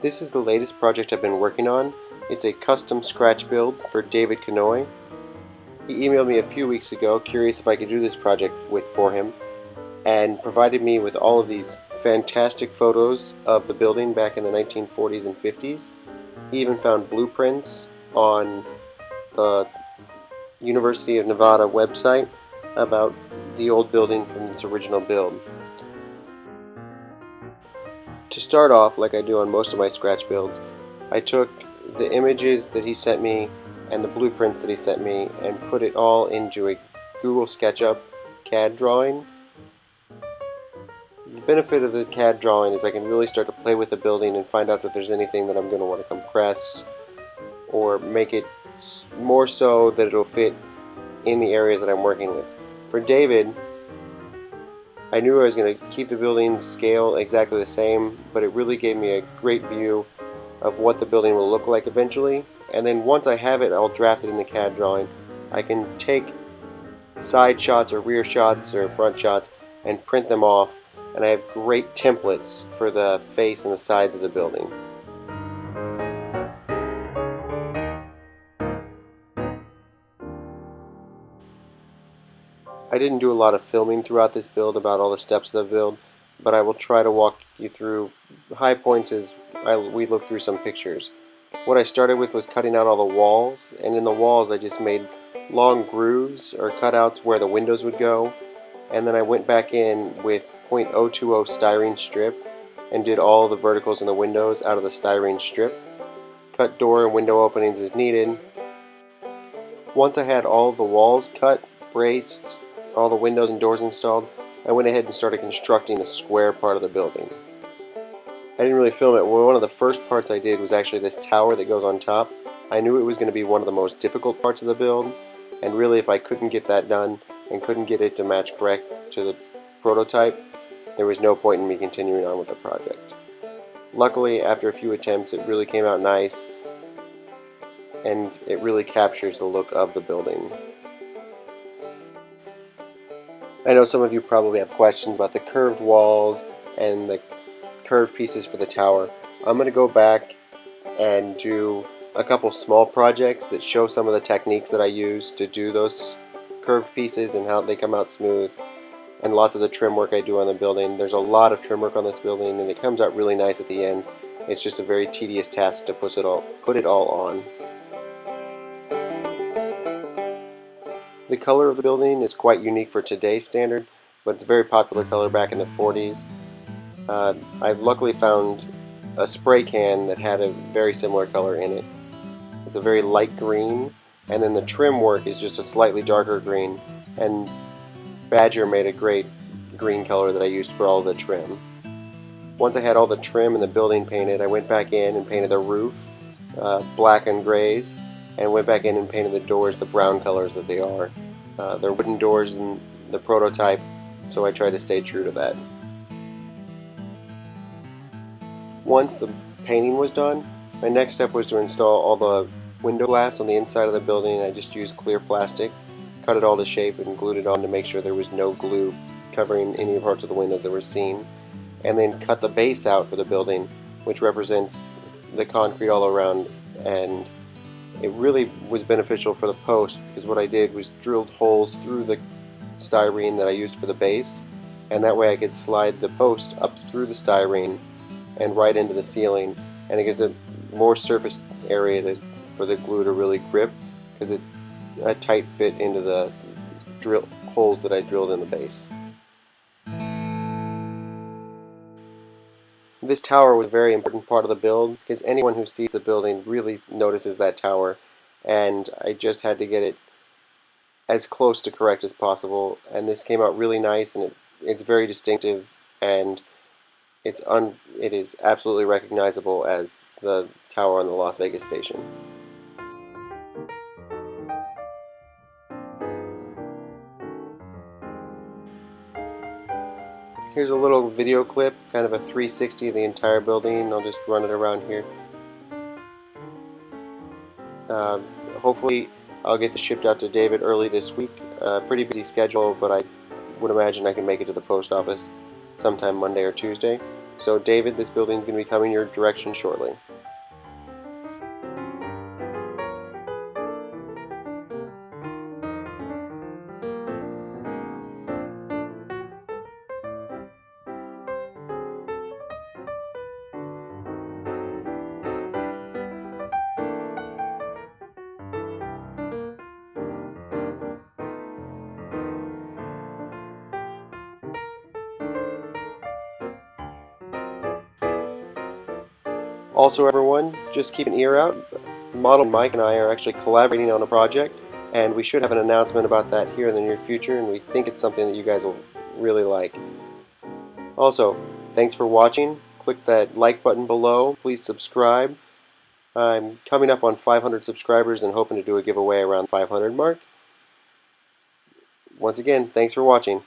This is the latest project I've been working on. It's a custom scratch build for David Canoy. He emailed me a few weeks ago, curious if I could do this project for him, and provided me with all of these fantastic photos of the building back in the 1940s and 50s. He even found blueprints on the University of Nevada website about the old building from its original build. To start off, like I do on most of my scratch builds, I took the images that he sent me and the blueprints that he sent me and put it all into a Google SketchUp CAD drawing. The benefit of the CAD drawing is I can really start to play with the building and find out if there's anything that I'm going to want to compress or make it more so that it'll fit in the areas that I'm working with. For David, I knew I was going to keep the building's scale exactly the same, but it really gave me a great view of what the building will look like eventually. And then once I have it all drafted in the CAD drawing, I can take side shots or rear shots or front shots and print them off, and I have great templates for the face and the sides of the building. I didn't do a lot of filming throughout this build about all the steps of the build, but I will try to walk you through high points as we look through some pictures. What I started with was cutting out all the walls, and in the walls I just made long grooves or cutouts where the windows would go, and then I went back in with .020 styrene strip and did all the verticals in the windows out of the styrene strip. Cut door and window openings as needed. Once I had all the walls cut, braced, all the windows and doors installed, I went ahead and started constructing the square part of the building. I didn't really film it. One of the first parts I did was actually this tower that goes on top. I knew it was going to be one of the most difficult parts of the build, and really if I couldn't get that done and couldn't get it to match correct to the prototype, there was no point in me continuing on with the project. Luckily, after a few attempts, it really came out nice, and it really captures the look of the building. I know some of you probably have questions about the curved walls and the curved pieces for the tower. I'm going to go back and do a couple small projects that show some of the techniques that I use to do those curved pieces and how they come out smooth, and lots of the trim work I do on the building. There's a lot of trim work on this building and it comes out really nice at the end. It's just a very tedious task to put it all on. The color of the building is quite unique for today's standard, but it's a very popular color back in the 40s. I've luckily found a spray can that had a very similar color in it. It's a very light green, and then the trim work is just a slightly darker green, and Badger made a great green color that I used for all the trim. Once I had all the trim and the building painted, I went back in and painted the roof black and grays, and went back in and painted the doors the brown colors that they are. They're wooden doors in the prototype, so I tried to stay true to that. Once the painting was done, my next step was to install all the window glass on the inside of the building. I just used clear plastic, cut it all to shape, and glued it on to make sure there was no glue covering any parts of the windows that were seen, and then cut the base out for the building, which represents the concrete all around. And it really was beneficial for the post, because what I did was drilled holes through the styrene that I used for the base, and that way I could slide the post up through the styrene and right into the ceiling, and it gives it more surface area for the glue to really grip, because it's a tight fit into the drill holes that I drilled in the base. This tower was a very important part of the build, because anyone who sees the building really notices that tower, and I just had to get it as close to correct as possible, and this came out really nice, and it's very distinctive, and it is absolutely recognizable as the tower on the Las Vegas station. Here's a little video clip, kind of a 360 of the entire building. I'll just run it around here. Hopefully I'll get this shipped out to David early this week. Pretty busy schedule, but I would imagine I can make it to the post office sometime Monday or Tuesday. So David, this building is going to be coming your direction shortly. Also, everyone, just keep an ear out. Model Mike and I are actually collaborating on a project, and we should have an announcement about that here in the near future, and we think it's something that you guys will really like. Also, thanks for watching. Click that like button below. Please subscribe. I'm coming up on 500 subscribers and hoping to do a giveaway around 500 mark. Once again, thanks for watching.